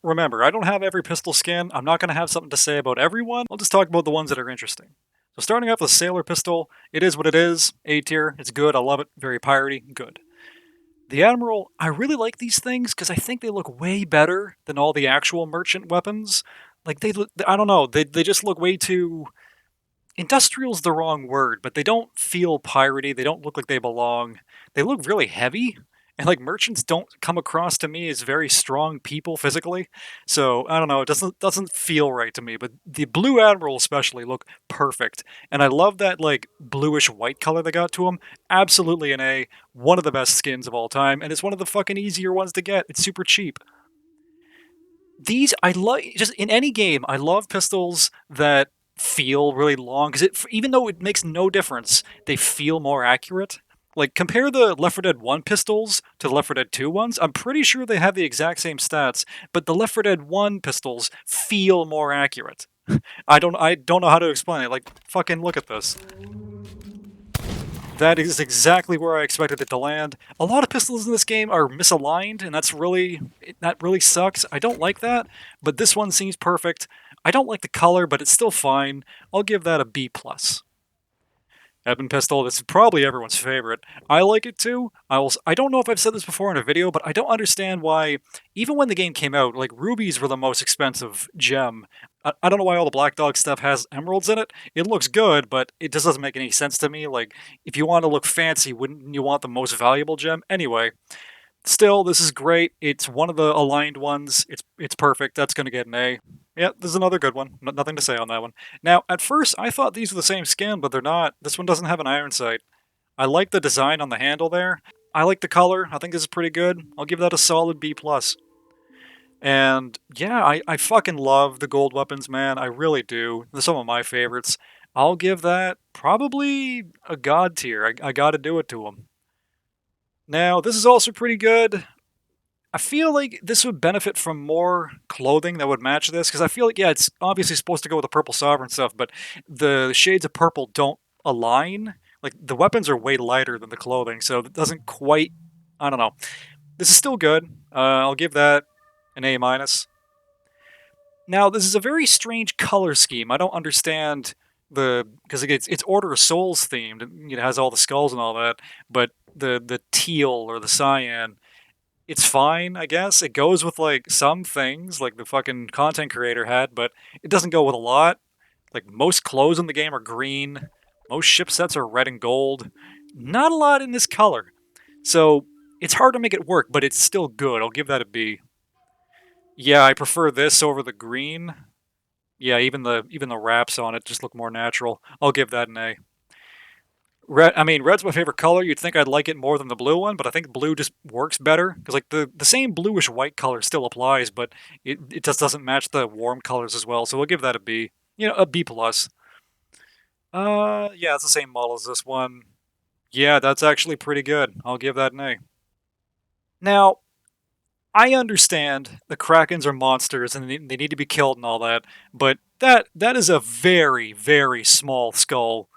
remember, I don't have every pistol skin. I'm not going to have something to say about everyone. I'll just talk about the ones that are interesting. So starting off with Sailor Pistol, it is what it is. A tier, it's good. I love it. Very piratey, good. The Admiral, I really like these things because I think they look way better than all the actual merchant weapons. Like I don't know, they just look way too. Industrial's the wrong word, but they don't feel piratey. They don't look like they belong. They look really heavy, and like merchants don't come across to me as very strong people physically. So I don't know. It doesn't feel right to me. But the Blue Admiral especially look perfect, and I love that like bluish white color they got to them. Absolutely an A. One of the best skins of all time, and it's one of the fucking easier ones to get. It's super cheap. These I love just in any game. I love pistols that feel really long because even though it makes no difference, they feel more accurate. Like compare the Left 4 Dead 1 pistols to the Left 4 Dead 2 ones. I'm pretty sure they have the exact same stats, but the Left 4 Dead 1 pistols feel more accurate. I don't know how to explain it. Like fucking look at this. That is exactly where I expected it to land. A lot of pistols in this game are misaligned, and that really sucks. I don't like that, but this one seems perfect. I don't like the color, but it's still fine. I'll give that a B plus. Ebon Pistol, this is probably everyone's favorite. I like it too. I don't know if I've said this before in a video, but I don't understand why, even when the game came out, like rubies were the most expensive gem. I don't know why all the Black Dog stuff has emeralds in it. It looks good, but it just doesn't make any sense to me. Like, if you want to look fancy, wouldn't you want the most valuable gem? Anyway, still, this is great. It's one of the aligned ones. It's perfect. That's going to get an A. Yeah, this is another good one. Nothing to say on that one. Now, at first, I thought these were the same skin, but they're not. This one doesn't have an iron sight. I like the design on the handle there. I like the color. I think this is pretty good. I'll give that a solid B plus. And yeah, I fucking love the gold weapons, man. I really do. They're some of my favorites. I'll give that probably a god tier. I gotta do it to them. Now, this is also pretty good. I feel like this would benefit from more clothing that would match this, because I feel like, yeah, it's obviously supposed to go with the Purple Sovereign stuff, but the shades of purple don't align. Like, the weapons are way lighter than the clothing, so it doesn't quite. I don't know. This is still good. I'll give that an A minus. Now, this is a very strange color scheme. I don't understand because it's Order of Souls themed. It has all the skulls and all that, but the teal or the cyan, it's fine, I guess. It goes with like some things, like the fucking content creator had, but it doesn't go with a lot. Like most clothes in the game are green, most ship sets are red and gold. Not a lot in this color, so it's hard to make it work, but it's still good. I'll give that a B. Yeah, I prefer this over the green. Yeah, even the wraps on it just look more natural. I'll give that an A. Red's my favorite color. You'd think I'd like it more than the blue one, but I think blue just works better because like the same bluish white color still applies, but it just doesn't match the warm colors as well. So we'll give that a B. A B plus. Yeah, it's the same model as this one. Yeah, that's actually pretty good. I'll give that an A. Now, I understand the Krakens are monsters and they need to be killed and all that, but that is a very, very small skull.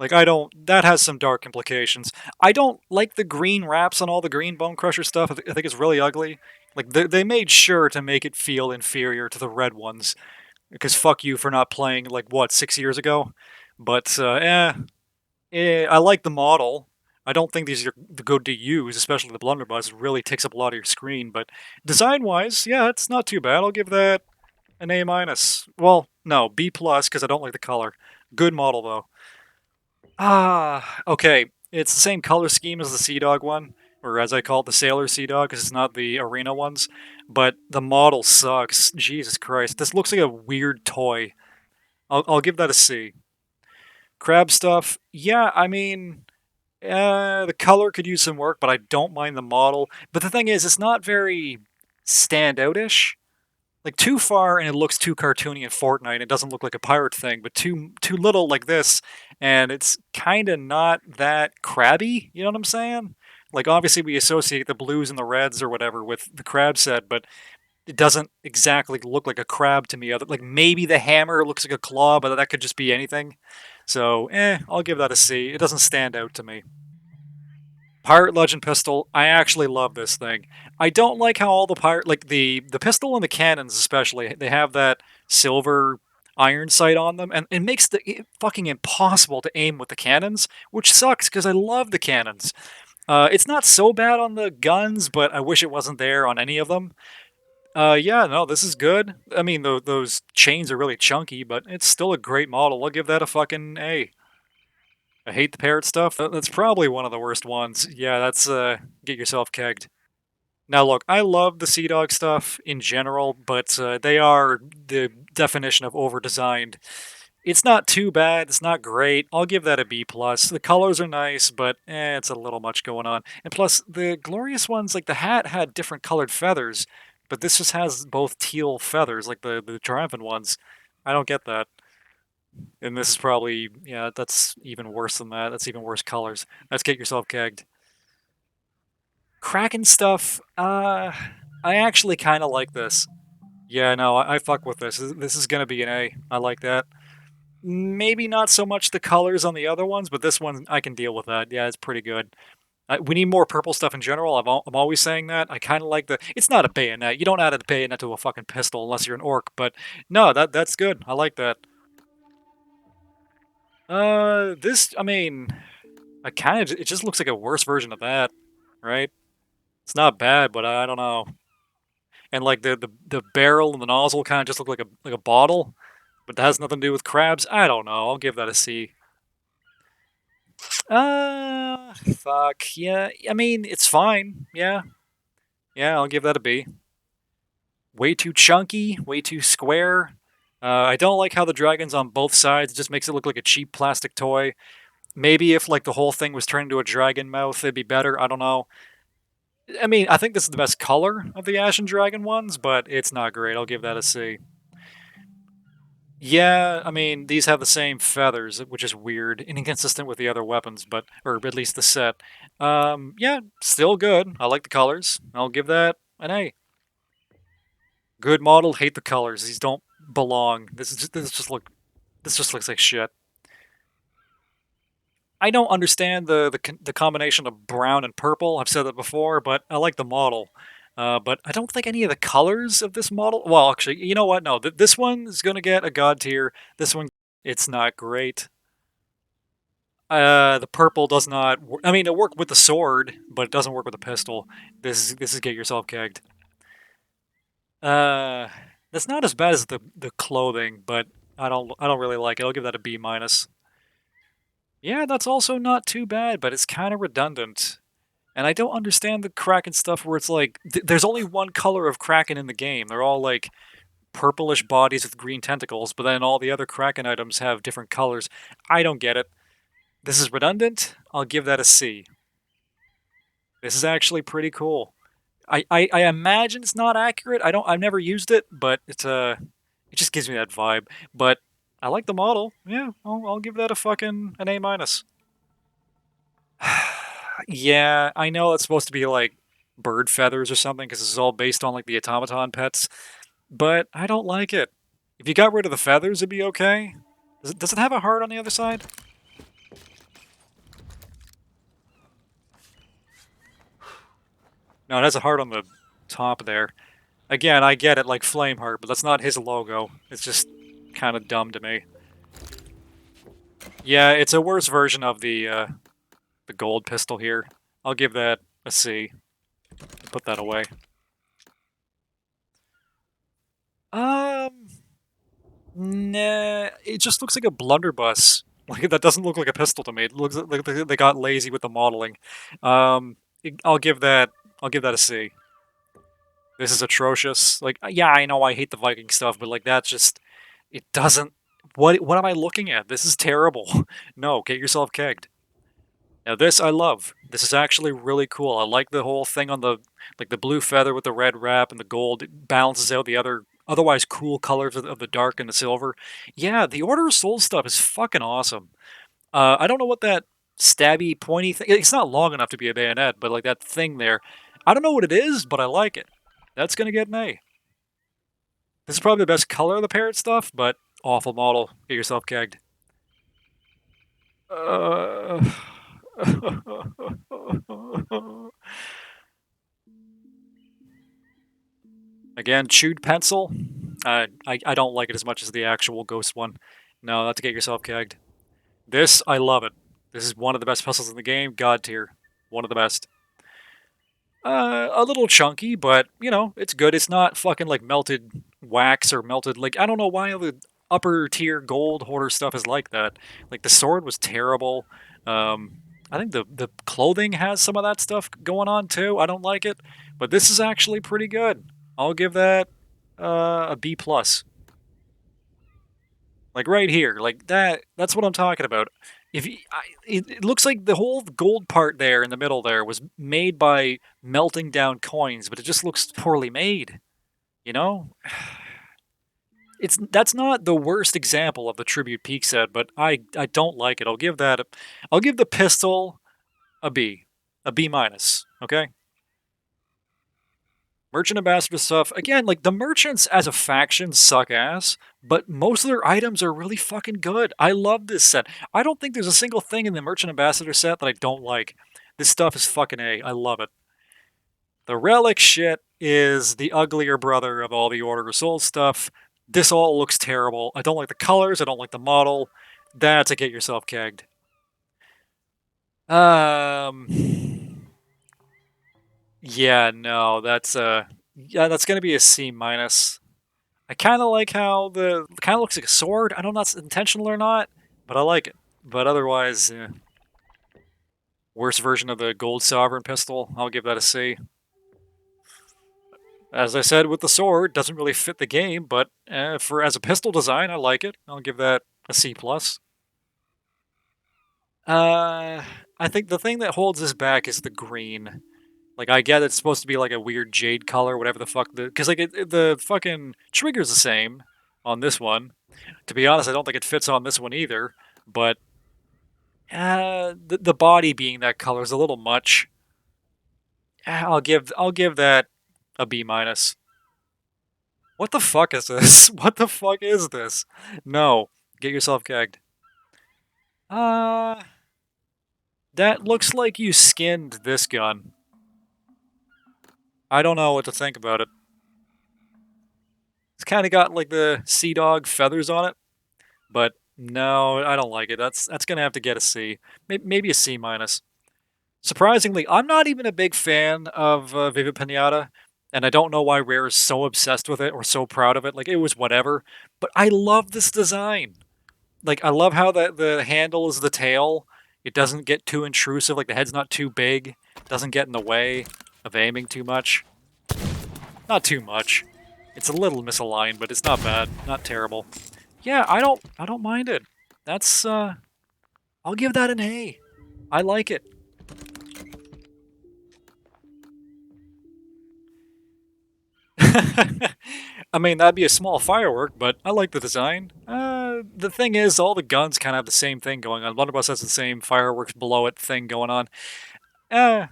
Like I don't that has some dark implications. I don't like the green wraps on all the green bone crusher stuff. I think it's really ugly. Like they made sure to make it feel inferior to the red ones because fuck you for not playing like what 6 years ago. But I like the model. I don't think these are good to use, especially the blunderbuss. It really takes up a lot of your screen. But design-wise, yeah, it's not too bad. I'll give that an A minus. Well, no, B plus because I don't like the color. Good model though. Okay. It's the same color scheme as the Sea Dog one, or as I call it, the Sailor Sea Dog, because it's not the arena ones. But the model sucks. Jesus Christ, this looks like a weird toy. I'll give that a C. Crab stuff, yeah. The color could use some work, but I don't mind the model. But the thing is, it's not very standout-ish. Like too far, and it looks too cartoony in Fortnite. It doesn't look like a pirate thing, but too little like this, and it's kind of not that crabby. You know what I'm saying? Like obviously we associate the blues and the reds or whatever with the crab set, but it doesn't exactly look like a crab to me. Like maybe the hammer looks like a claw, but that could just be anything. So, I'll give that a C. It doesn't stand out to me. Pirate Legend pistol. I actually love this thing. I don't like how all the pirate, like the pistol and the cannons especially, they have that silver iron sight on them, and it makes it fucking impossible to aim with the cannons, which sucks because I love the cannons. It's not so bad on the guns, but I wish it wasn't there on any of them. Yeah, no, this is good. I mean, those chains are really chunky, but it's still a great model. I'll give that a fucking A. I hate the parrot stuff. That's probably one of the worst ones. Yeah, that's get yourself kegged. Now, look, I love the Sea Dog stuff in general, but they are the definition of over-designed. It's not too bad. It's not great. I'll give that a B plus. The colors are nice, but it's a little much going on. And plus, the glorious ones, like the hat, had different colored feathers, but this just has both teal feathers, like the triumphant ones. I don't get that. And this is probably, yeah, that's even worse than that. That's even worse colors. Let's get yourself kegged. Kraken stuff, I actually kind of like this. Yeah, no, I fuck with this. This is gonna be an A. I like that. Maybe not so much the colors on the other ones, but this one I can deal with that. Yeah, it's pretty good. We need more purple stuff in general. I'm always saying that. I kind of like the. It's not a bayonet. You don't add a bayonet to a fucking pistol unless you're an orc. But no, that's good. I like that. This. I mean, I kind of. It just looks like a worse version of that, right? It's not bad, but I don't know. And like the barrel and the nozzle kind of just look like a bottle, but that has nothing to do with crabs. I don't know. I'll give that a C. Fuck. Yeah. I mean, it's fine. Yeah. Yeah, I'll give that a B. Way too chunky, way too square. I don't like how the dragon's on both sides. It just makes it look like a cheap plastic toy. Maybe if like the whole thing was turned into a dragon mouth, it'd be better. I don't know. I mean, I think this is the best color of the Ashen Dragon ones, but it's not great. I'll give that a C. Yeah, I mean, these have the same feathers, which is weird and inconsistent with the other weapons, but or at least the set. Yeah, still good. I like the colors. I'll give that an A. Good model. Hate the colors. These don't belong. This just looks like shit. I don't understand the combination of brown and purple. I've said that before, but I like the model. But I don't think any of the colors of this model. Well, actually, you know what? No, this one is gonna get a god tier. This one, it's not great. The purple does not. I mean, it worked with the sword, but it doesn't work with the pistol. This is get yourself kegged. Uh, that's not as bad as the clothing, but I don't really like it. I'll give that a B minus. Yeah, that's also not too bad, but it's kind of redundant. And I don't understand the Kraken stuff where it's like there's only one color of Kraken in the game. They're all like purplish bodies with green tentacles, but then all the other Kraken items have different colors. I don't get it. This is redundant. I'll give that a C. This is actually pretty cool. I imagine it's not accurate. I've never used it, but it just gives me that vibe. But I like the model. Yeah, I'll give that a fucking an A minus. Yeah, I know it's supposed to be like bird feathers or something because this is all based on like the automaton pets, but I don't like it. If you got rid of the feathers, it'd be okay. Does it have a heart on the other side? No, it has a heart on the top there. Again, I get it, like Flameheart, but that's not his logo. It's just kind of dumb to me. Yeah, it's a worse version of the gold pistol here. I'll give that a C. Put that away. Um, nah, it just looks like a blunderbuss. Like that doesn't look like a pistol to me. It looks like they got lazy with the modeling. Um, I'll give that. I'll give that a C. This is atrocious. Like, yeah, I know I hate the Viking stuff, but like that's just it doesn't. What am I looking at? This is terrible. No, get yourself kegged. Now this I love. This is actually really cool. I like the whole thing on the like the blue feather with the red wrap and the gold. It balances out the other otherwise cool colors of the dark and the silver. Yeah, the Order of Souls stuff is fucking awesome. I don't know what that stabby pointy thing. It's not long enough to be a bayonet, but like that thing there. I don't know what it is, but I like it. That's gonna get an A. This is probably the best color of the parrot stuff, but awful model. Get yourself kegged. Uh, Again, chewed pencil. I don't like it as much as the actual ghost one. No, not to get yourself kegged. This, I love it. This is one of the best pistols in the game. God tier. One of the best. A little chunky, but you know, it's good. It's not fucking like melted wax or melted like I don't know why the upper tier gold hoarder stuff is like that. Like the sword was terrible. I think the clothing has some of that stuff going on too. I don't like it, but this is actually pretty good. I'll give that a B plus. Like right here, like that. That's what I'm talking about. If you, it looks like the whole gold part there in the middle there was made by melting down coins, but it just looks poorly made. You know, it's that's not the worst example of the tribute peak set, but I don't like it. I'll give the pistol a B minus. Okay. Merchant ambassador stuff again, like the merchants as a faction suck ass, but most of their items are really fucking good. I love this set. I don't think there's a single thing in the merchant ambassador set that I don't like. This stuff is fucking A. I love it. The relic shit is the uglier brother of all the Order of Souls stuff. This all looks terrible. I don't like the colors. I don't like the model. That's a get yourself kegged. Yeah, no, that's gonna be a C minus. I kind of like how the kind of looks like a sword. I don't know if that's intentional or not, but I like it. But otherwise, worst version of the gold sovereign pistol. I'll give that a C. As I said with the sword, doesn't really fit the game, but for as a pistol design, I like it. I'll give that a C plus. Uh, I think the thing that holds this back is the green. Like I get it's supposed to be like a weird jade color, whatever the fuck because like the fucking trigger's the same on this one. To be honest, I don't think it fits on this one either. But the body being that color is a little much. I'll give that a B minus. What the fuck is this? What the fuck is this? No, get yourself gagged. Uh, that looks like you skinned this gun. I don't know what to think about it. It's kind of got like the sea dog feathers on it, but no, I don't like it. That's gonna have to get a C, maybe a C minus. Surprisingly, I'm not even a big fan of Viva Pinata, and I don't know why Rare is so obsessed with it or so proud of it. Like, it was whatever, but I love this design. Like, I love how the handle is the tail. It doesn't get too intrusive, like, the head's not too big, doesn't get in the way of aiming too much. Not too much. It's a little misaligned, but it's not bad, not terrible. Yeah, I don't mind it. That's, I'll give that an A. I like it. I mean, that'd be a small firework, but I like the design. The thing is, all the guns kind of have the same thing going on. Blunderbuss has the same fireworks below it thing going on. Uh,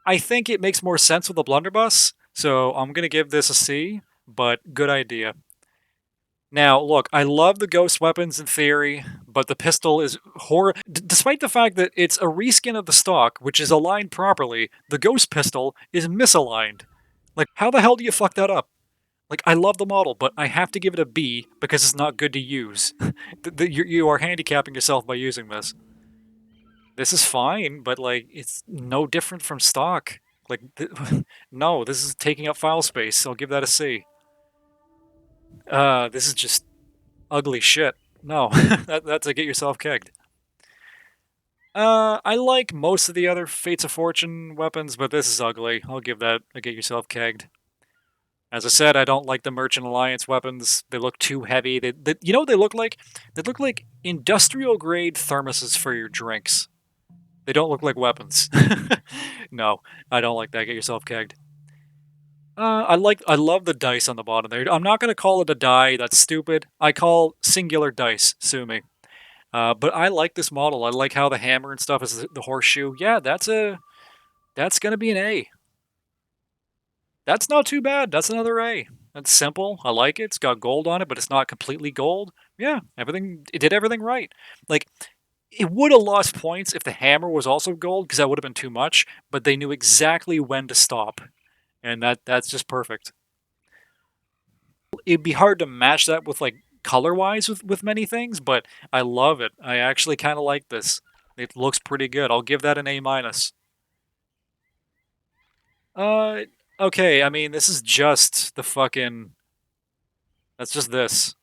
I think it makes more sense with the Blunderbuss, so I'm going to give this a C, but good idea. Now, look, I love the ghost weapons in theory, but the pistol is horror. Despite the fact that it's a reskin of the stock, which is aligned properly, the ghost pistol is misaligned. Like, how the hell do you fuck that up? Like, I love the model, but I have to give it a B because it's not good to use. You are handicapping yourself by using this. This is fine, but like, it's no different from stock. Like, no, this is taking up file space. I'll give that a C. This is just ugly shit. No, that's a get yourself kegged. I like most of the other Fates of Fortune weapons, but this is ugly. I'll give that a get yourself kegged. As I said, I don't like the Merchant Alliance weapons. They look too heavy. You know what they look like? They look like industrial grade thermoses for your drinks. They don't look like weapons. No, I don't like that. Get yourself kegged. I love the dice on the bottom there. I'm not gonna call it a die. That's stupid. I call singular dice. Sue me. But I like this model. I like how the hammer and stuff is the horseshoe. Yeah, that's gonna be an A. That's not too bad. That's another A. That's simple. I like it. It's got gold on it, but it's not completely gold. Yeah, it did everything right. Like, It would have lost points if the hammer was also gold, because that would have been too much, but they knew exactly when to stop, and that's just perfect. It'd be hard to match that with, like, color-wise with many things, but I love it. I actually kinda like this. It looks pretty good. I'll give that an A minus. Uh, okay, I mean, this is just the fucking that's just this,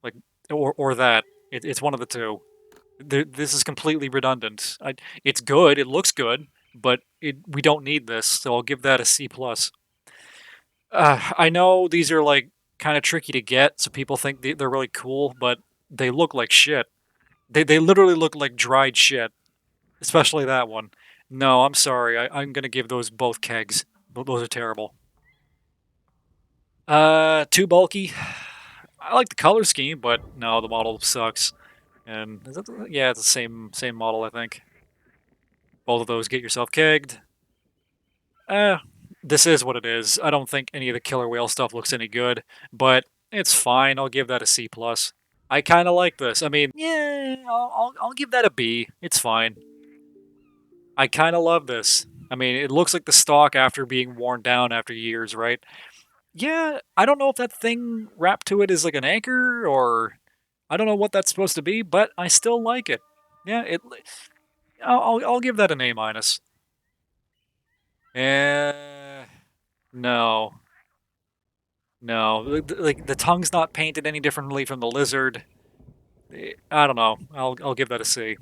like, or that. It's one of the 2. This is completely redundant. It's good, it looks good, but we don't need this, so I'll give that a C+. I know these are, like, kinda tricky to get, so people think they're really cool, but they look like shit. They literally look like dried shit, especially that one. No, I'm sorry, I'm gonna give those both kegs. Those are terrible. Too bulky. I like the color scheme, but no, the model sucks. And is that yeah, it's the same model, I think. Both of those get yourself kegged. Eh, this is what it is. I don't think any of the killer whale stuff looks any good, but it's fine. I'll give that a C plus. I kind of like this. I mean, yeah, I'll give that a B. It's fine. I kind of love this. I mean, it looks like the stock after being worn down after years, right? Yeah, I don't know if that thing wrapped to it is like an anchor or I don't know what that's supposed to be, but I still like it. Yeah, I'll give that an A minus. Eh, no, no. Like the tongue's not painted any differently from the lizard. I don't know. I'll give that a C.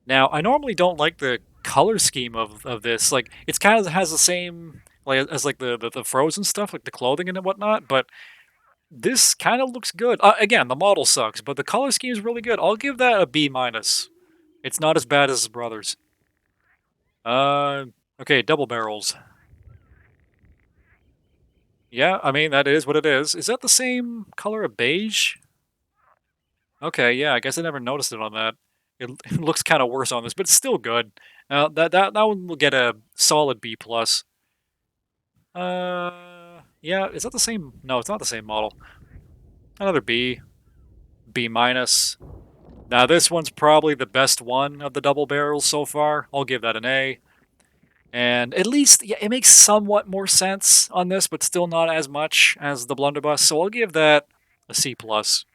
Now, I normally don't like the color scheme of this. Like, it's kind of has the same like as like the frozen stuff, like the clothing and whatnot. But this kind of looks good. Again, the model sucks, but the color scheme is really good. I'll give that a B minus. It's not as bad as his brothers. Uh, okay, double barrels. Yeah, I mean that is what it is. Is that the same color of beige? Okay, yeah, I guess I never noticed it on that. It looks kind of worse on this, but it's still good. That one will get a solid B plus. Yeah, is that the same? No, it's not the same model. Another B, B minus. Now this one's probably the best one of the double barrels so far. I'll give that an A. And at least, yeah, it makes somewhat more sense on this, but still not as much as the blunderbuss. So I'll give that a C plus.